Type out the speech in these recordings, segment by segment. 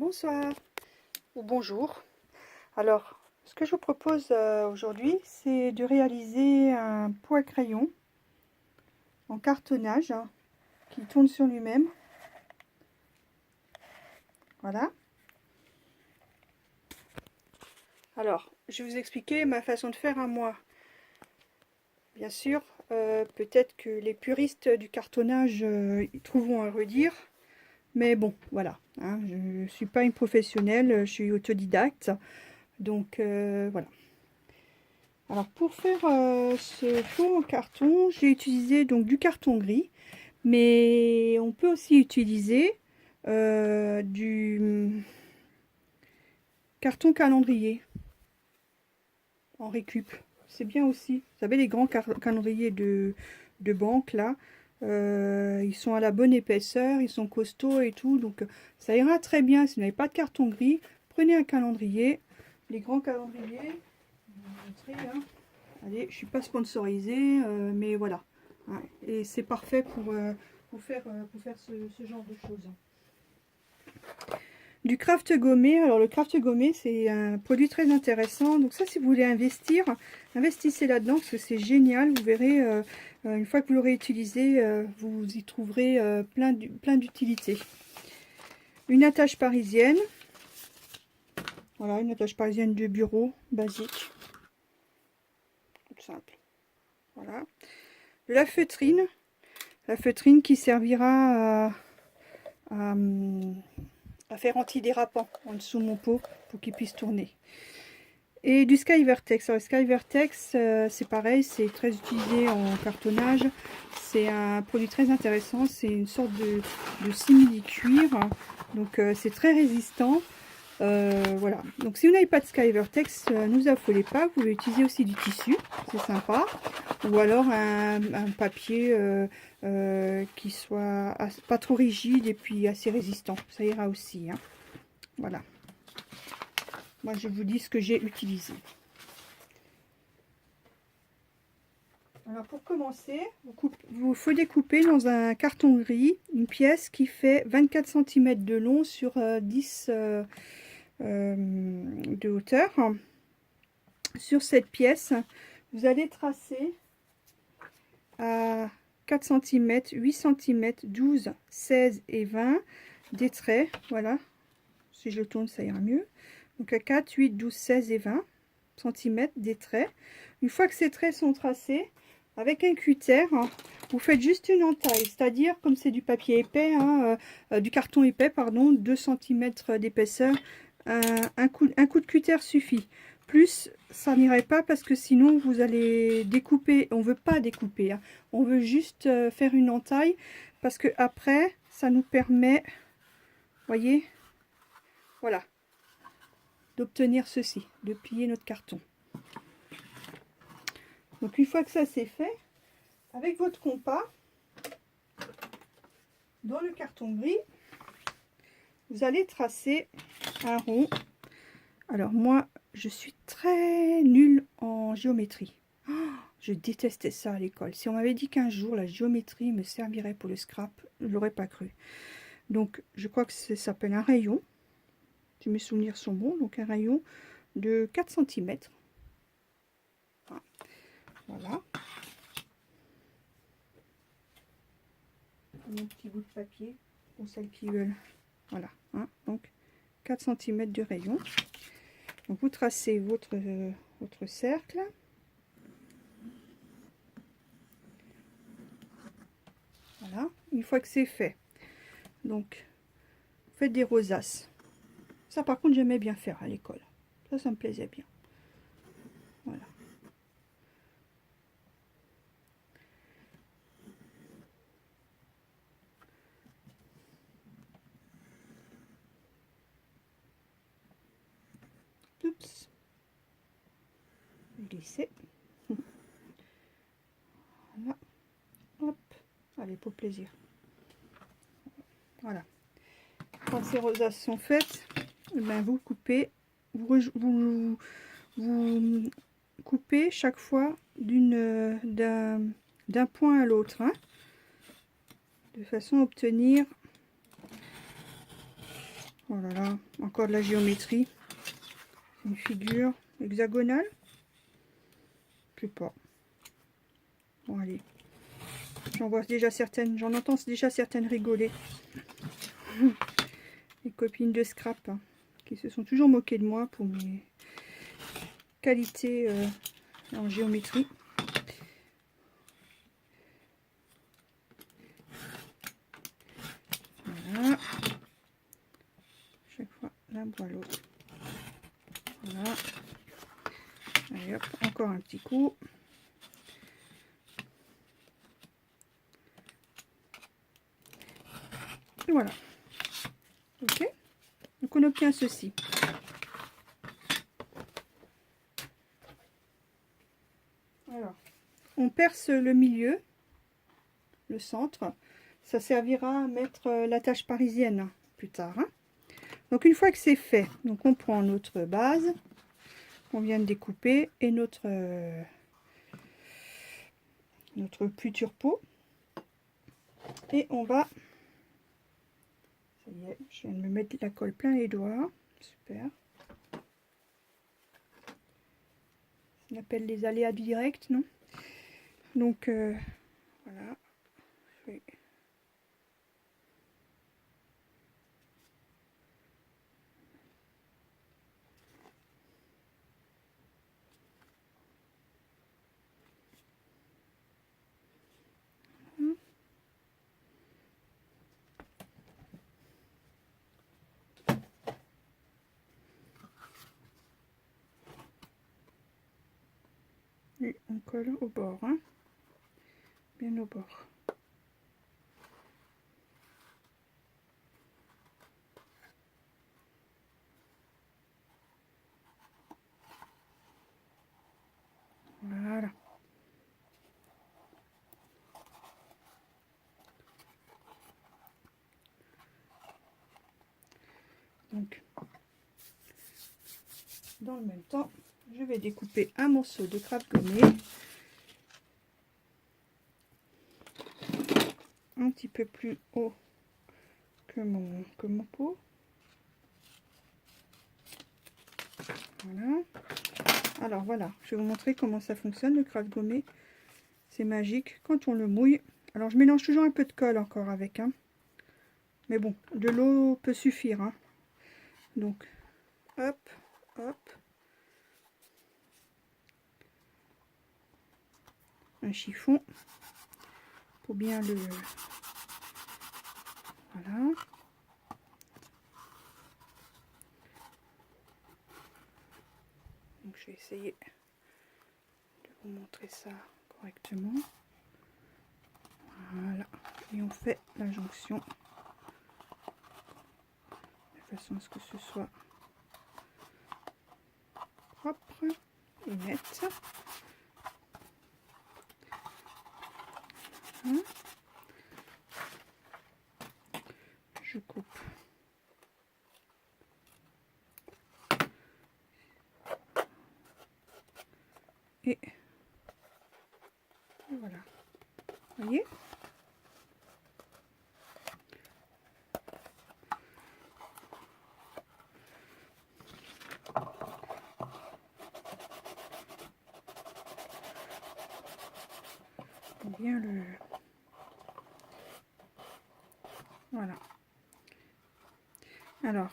Bonsoir ou bonjour. Alors, ce que je vous propose aujourd'hui, c'est de réaliser un pot à crayon en cartonnage qui tourne sur lui-même. Voilà. Alors, je vais vous expliquer ma façon de faire à moi. Bien sûr, peut-être que les puristes du cartonnage y trouveront à redire. Mais bon, voilà. Hein, je ne suis pas une professionnelle, je suis autodidacte. Donc, voilà. Alors pour faire ce pot en carton, j'ai utilisé donc du carton gris, mais on peut aussi utiliser du carton calendrier en récup. C'est bien aussi. Vous savez, les grands calendriers de banque là, ils sont à la bonne épaisseur, ils sont costauds et tout, donc ça ira très bien. Si vous n'avez pas de carton gris, prenez un calendrier, les grands calendriers. Je vais vous montrer, hein. Allez, je suis pas sponsorisée, mais voilà. Hein, et c'est parfait pour faire ce genre de choses. Du craft gommé. Alors le craft gommé, c'est un produit très intéressant. Donc ça, si vous voulez investir, investissez là-dedans parce que c'est génial. Vous verrez, une fois que vous l'aurez utilisé, vous y trouverez plein d'utilités. Une attache parisienne. Voilà, une attache parisienne de bureau, basique. Tout simple. Voilà. La feutrine qui servira à faire antidérapant en dessous de mon pot pour qu'il puisse tourner. Et du Sky Vertex. Alors, Sky Vertex, c'est pareil, c'est très utilisé en cartonnage. C'est un produit très intéressant. C'est une sorte de simili-cuir. Donc, c'est très résistant. Voilà. Donc, si vous n'avez pas de Sky Vertex, ne vous affolez pas. Vous pouvez utiliser aussi du tissu. C'est sympa. Ou alors un papier qui soit pas trop rigide et puis assez résistant. Ça ira aussi. Hein. Voilà. Moi, je vous dis ce que j'ai utilisé. Alors, pour commencer, vous faut découper dans un carton gris une pièce qui fait 24 cm de long sur 10 de hauteur. Sur cette pièce, vous allez tracer à 4 cm, 8 cm, 12, 16 et 20 des traits. Voilà. Si je le tourne, ça ira mieux. Donc à 4, 8, 12, 16 et 20 cm des traits. Une fois que ces traits sont tracés, avec un cutter, vous faites juste une entaille, c'est-à-dire comme c'est du papier épais, du carton épais, pardon, 2 cm d'épaisseur, un coup de cutter suffit. Plus, ça n'irait pas parce que sinon vous allez découper. On veut pas découper, hein. On veut juste faire une entaille parce que après, ça nous permet, voyez, voilà, d'obtenir ceci, de plier notre carton. Donc une fois que ça c'est fait, avec votre compas, dans le carton gris, vous allez tracer un rond. Alors moi, je suis très nulle en géométrie. Oh, je détestais ça à l'école. Si on m'avait dit qu'un jour la géométrie me servirait pour le scrap, je ne l'aurais pas cru. Donc je crois que ça s'appelle un rayon. Si mes souvenirs sont bons, donc un rayon de 4 cm. Voilà. Mon petit bout de papier pour celles qui veulent. Voilà. Hein, donc 4 cm de rayon. Donc vous tracez votre cercle. Voilà. Une fois que c'est fait, donc faites des rosaces. Ça par contre j'aimais bien faire à l'école. Ça me plaisait bien. Voilà. Oups. Glisser. Voilà. Hop. Allez, pour plaisir. Voilà. Quand ces rosaces sont faites, eh ben, vous coupez. Vous coupez chaque fois d'un point à l'autre. Hein, de façon à obtenir... Oh là là, encore de la géométrie. Une figure hexagonale. Je sais pas. Bon, allez. J'en vois déjà certaines, j'en entends déjà certaines rigoler. Les copines de scrap, hein, qui se sont toujours moquées de moi pour mes qualités en géométrie. Voilà. Chaque fois, l'un boit l'autre. Voilà. Allez hop, encore un petit coup. Et voilà. Ok. Donc on obtient ceci. Alors, on perce le milieu, le centre. Ça servira à mettre l'attache parisienne plus tard. Hein. Donc une fois que c'est fait, donc on prend notre base qu'on vient de découper et notre futur pot. Et on va... Ça y est, je viens de me mettre la colle plein les doigts. Super. On appelle les aléas directs, non? Donc, voilà. Oui. Et on colle au bord, hein, bien au bord. Voilà. Donc, dans le même temps, je vais découper un morceau de crabe gommé. Un petit peu plus haut que mon pot. Voilà. Alors voilà, je vais vous montrer comment ça fonctionne le crabe gommé. C'est magique quand on le mouille. Alors je mélange toujours un peu de colle encore avec. Hein. Mais bon, de l'eau peut suffire. Hein. Donc, hop, hop. Un chiffon pour bien le... Voilà. Donc je vais essayer de vous montrer ça correctement. Voilà. Et on fait la jonction de façon à ce que ce soit propre et net. Hein. Je coupe. Et voilà. Vous voyez? Bien le... Voilà. Alors,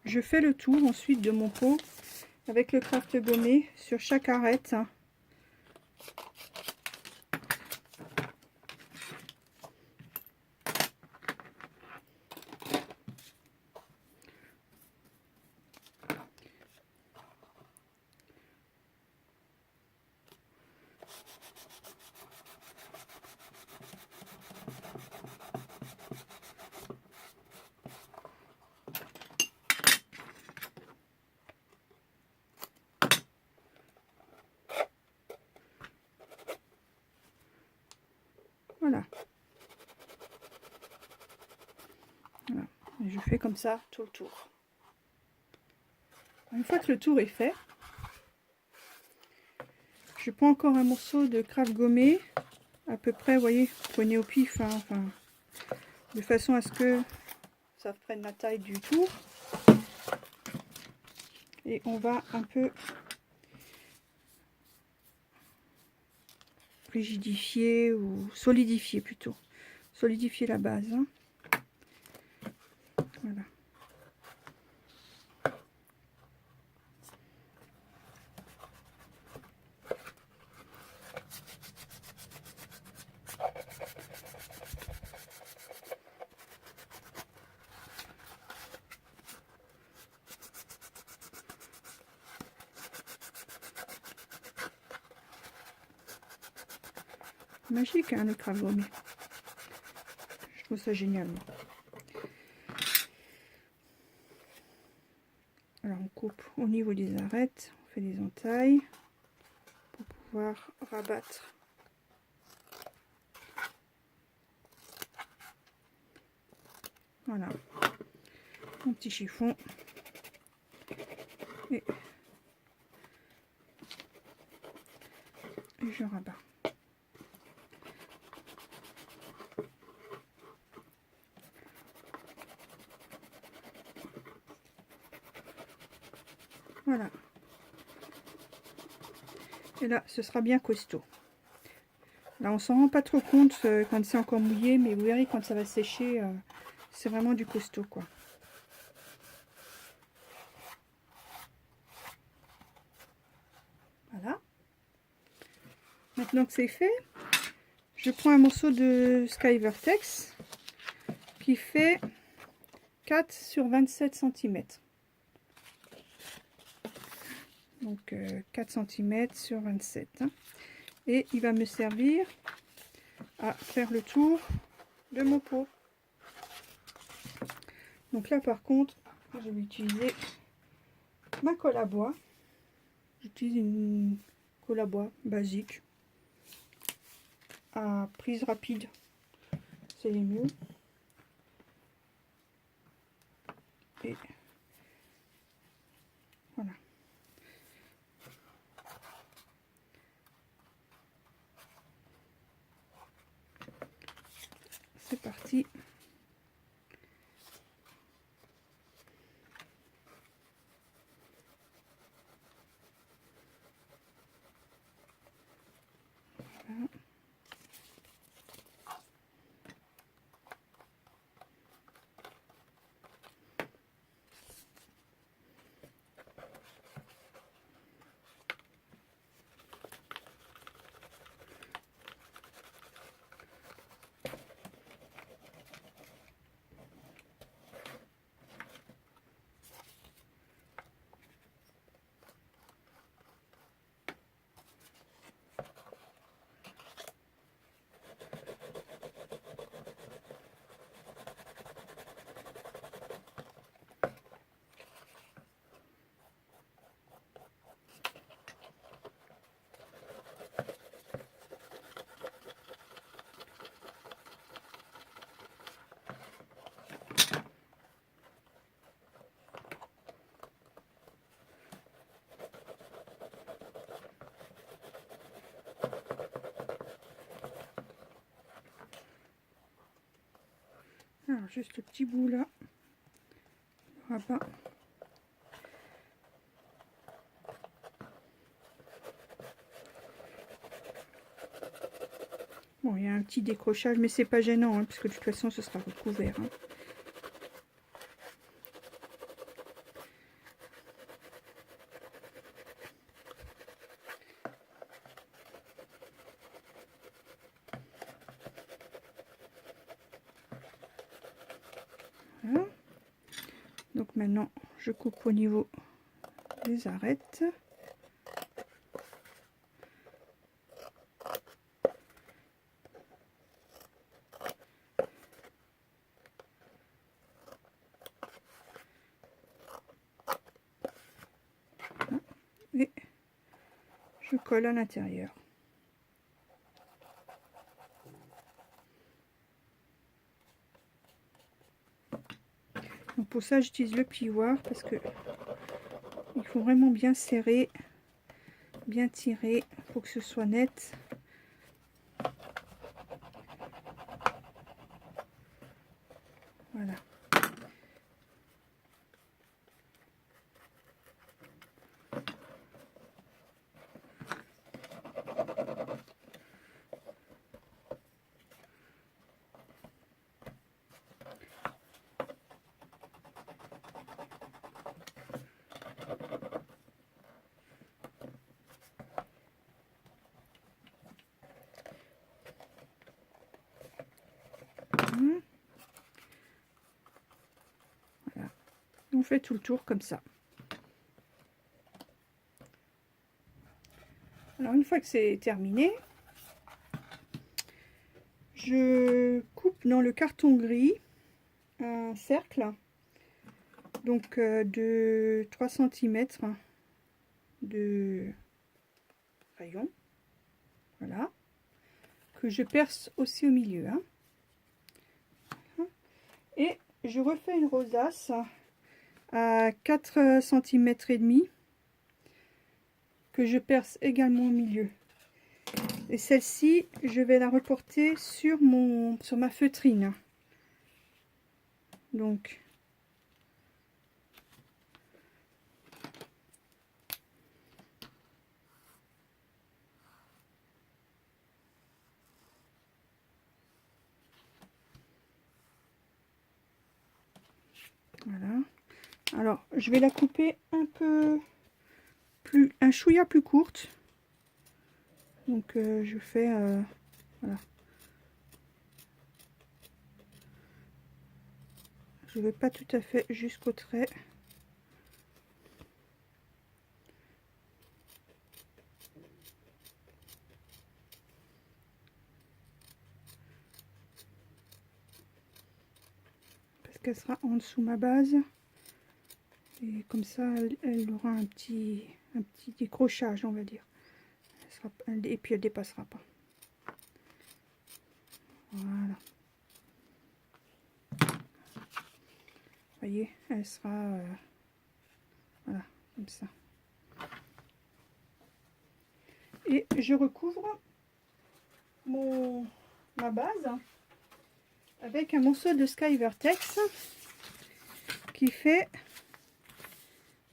je fais le tour ensuite de mon pot avec le craft gommé sur chaque arête. Voilà. Voilà. Et je fais comme ça tout le tour. Une fois que le tour est fait, je prends encore un morceau de craft gommé, à peu près, vous voyez, prenez au pif, hein, enfin, de façon à ce que ça prenne la taille du tour. Et on va un peu rigidifier ou solidifier plutôt. Solidifier la base. Hein. Voilà. Magique, hein, le craft gommé. Je trouve ça génial. Alors on coupe au niveau des arêtes, on fait des entailles pour pouvoir rabattre. Voilà, mon petit chiffon. Et je rabats. Voilà. Et là, ce sera bien costaud. Là, on s'en rend pas trop compte quand c'est encore mouillé, mais vous verrez quand ça va sécher, c'est vraiment du costaud, quoi. Voilà. Maintenant que c'est fait, je prends un morceau de Sky Vertex qui fait 4 sur 27 cm. Donc 4 cm sur 27. Hein. Et il va me servir à faire le tour de mon pot. Donc là par contre, je vais utiliser ma colle à bois. J'utilise une colle à bois basique à prise rapide, c'est les mieux. Et voilà. C'est parti. Voilà. Alors juste le petit bout là, rabat. Bon, il y a un petit décrochage, mais c'est pas gênant, hein, parce que de toute façon, ce sera recouvert. Hein. Voilà. Donc maintenant, je coupe au niveau des arêtes. Et je colle à l'intérieur. Donc pour ça, j'utilise le plioir parce que il faut vraiment bien serrer, bien tirer pour que ce soit net. Voilà. on fait tout le tour comme ça. Alors une fois que c'est terminé, je coupe dans le carton gris un cercle, donc de 3 cm de rayon, voilà, que je perce aussi au milieu, hein. Et je refais une rosace à 4 cm et demi que je perce également au milieu. Et celle-ci, je vais la reporter sur ma feutrine. Donc voilà. Alors, je vais la couper un peu plus, un chouïa plus courte. Donc, je fais, voilà. Je vais pas tout à fait jusqu'au trait. Parce qu'elle sera en dessous ma base. Et comme ça, elle aura un petit décrochage, on va dire. Et puis elle dépassera pas. Voilà. Vous voyez, elle sera voilà, comme ça. Et je recouvre ma base avec un morceau de Sky Vertex qui fait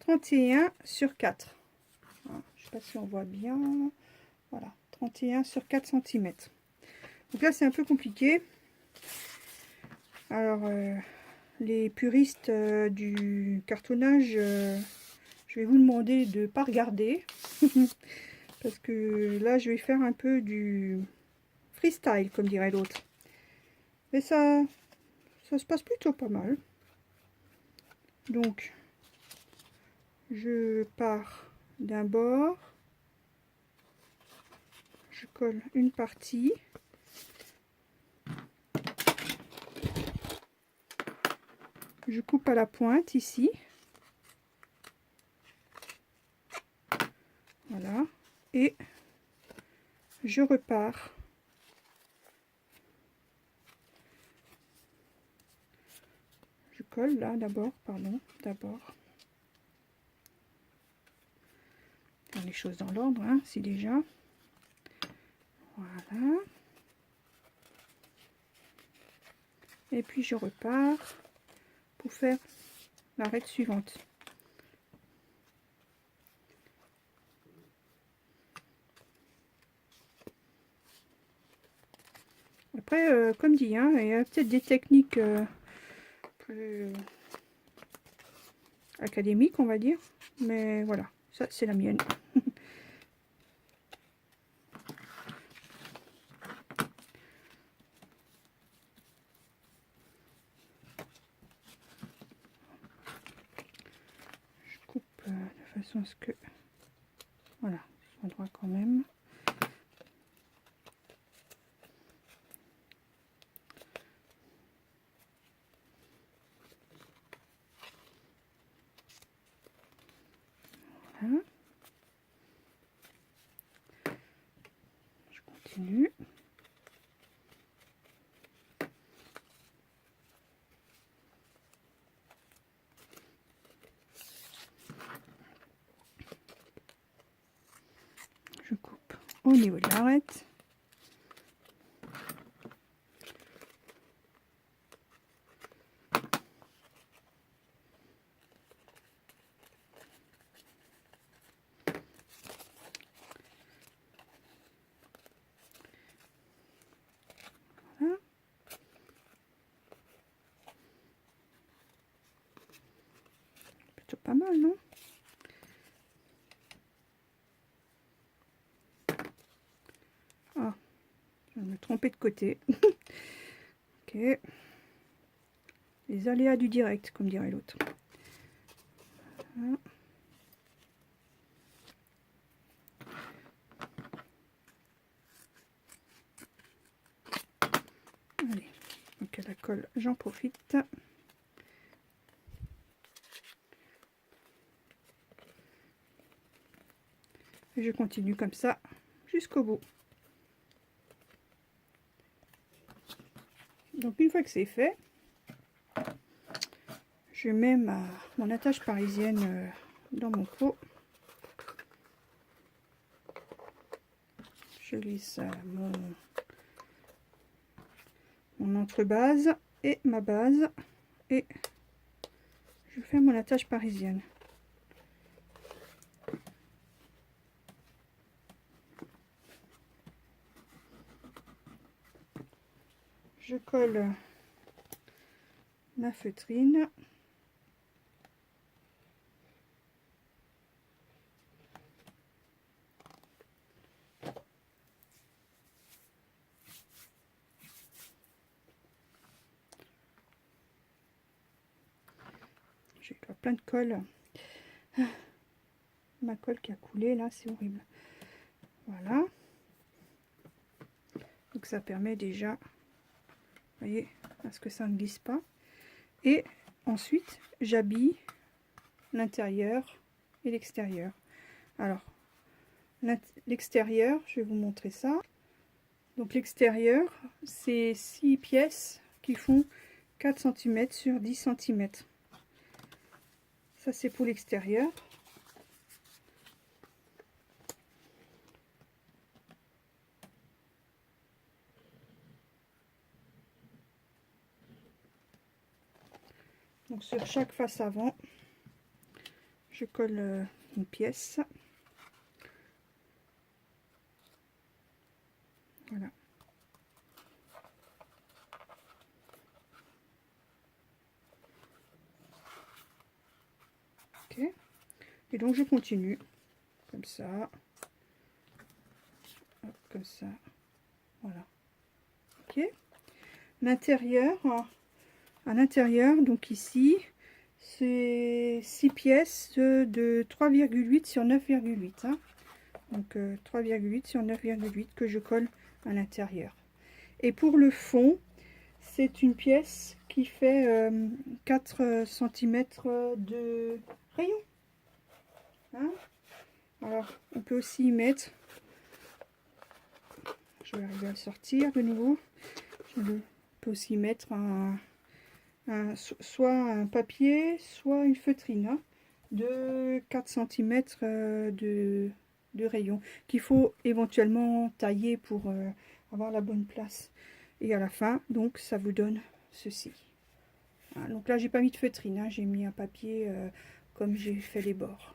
31 sur 4. Voilà, je ne sais pas si on voit bien. Voilà, 31 sur 4 cm. Donc là, c'est un peu compliqué. Alors, les puristes du cartonnage, je vais vous demander de ne pas regarder. Parce que là, je vais faire un peu du freestyle, comme dirait l'autre. Mais ça se passe plutôt pas mal. Donc, je pars d'un bord. Je colle une partie. Je coupe à la pointe ici. Voilà. Et je repars. Je colle là d'abord, pardon, d'abord. Faire les choses dans l'ordre, hein, si déjà. Voilà. Et puis je repars pour faire l'arête suivante. Après, comme dit, hein, il y a peut-être des techniques plus académiques, on va dire. Mais voilà, ça c'est la mienne. Je coupe de façon à ce que... Voilà, soit droit quand même. Voilà. Je continue. Je coupe au niveau de l'arête. Voilà. Plutôt pas mal, non? Ah, je vais me tromper de côté. Ok. Les aléas du direct, comme dirait l'autre. Voilà. Allez, donc la colle, j'en profite. Et je continue comme ça jusqu'au bout. Donc une fois que c'est fait, je mets mon attache parisienne dans mon pot. Je glisse mon entrebase et ma base et je fais mon attache parisienne. Je colle ma feutrine. J'ai plein de colle. Ma colle qui a coulé là, c'est horrible. Voilà. Donc ça permet déjà, vous voyez, à ce que ça ne glisse pas. Et ensuite, j'habille l'intérieur et l'extérieur. Alors, l'extérieur, je vais vous montrer ça. Donc l'extérieur, c'est 6 pièces qui font 4 cm sur 10 cm. Ça, c'est pour l'extérieur. Donc sur chaque face avant, je colle une pièce. Voilà. Ok. Et donc je continue comme ça. Hop, comme ça. Voilà. Ok. L'intérieur, à l'intérieur, donc ici, c'est 6 pièces de 3,8 sur 9,8. Hein. Donc 3,8 sur 9,8 que je colle à l'intérieur. Et pour le fond, c'est une pièce qui fait 4 cm de rayon. Hein. Alors, on peut aussi y mettre, je vais arriver à le sortir de nouveau, on peut aussi mettre soit un papier, soit une feutrine hein, de 4 cm de rayon, qu'il faut éventuellement tailler pour avoir la bonne place. Et à la fin, donc, ça vous donne ceci. Hein, donc là, j'ai pas mis de feutrine, hein, j'ai mis un papier comme j'ai fait les bords.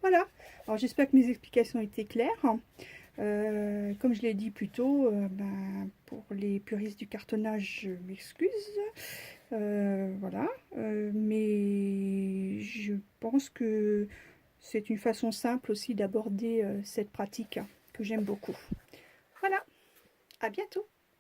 Voilà, alors j'espère que mes explications étaient claires. Comme je l'ai dit plus tôt, pour les puristes du cartonnage, je m'excuse. Voilà, mais je pense que c'est une façon simple aussi d'aborder cette pratique que j'aime beaucoup. Voilà, à bientôt.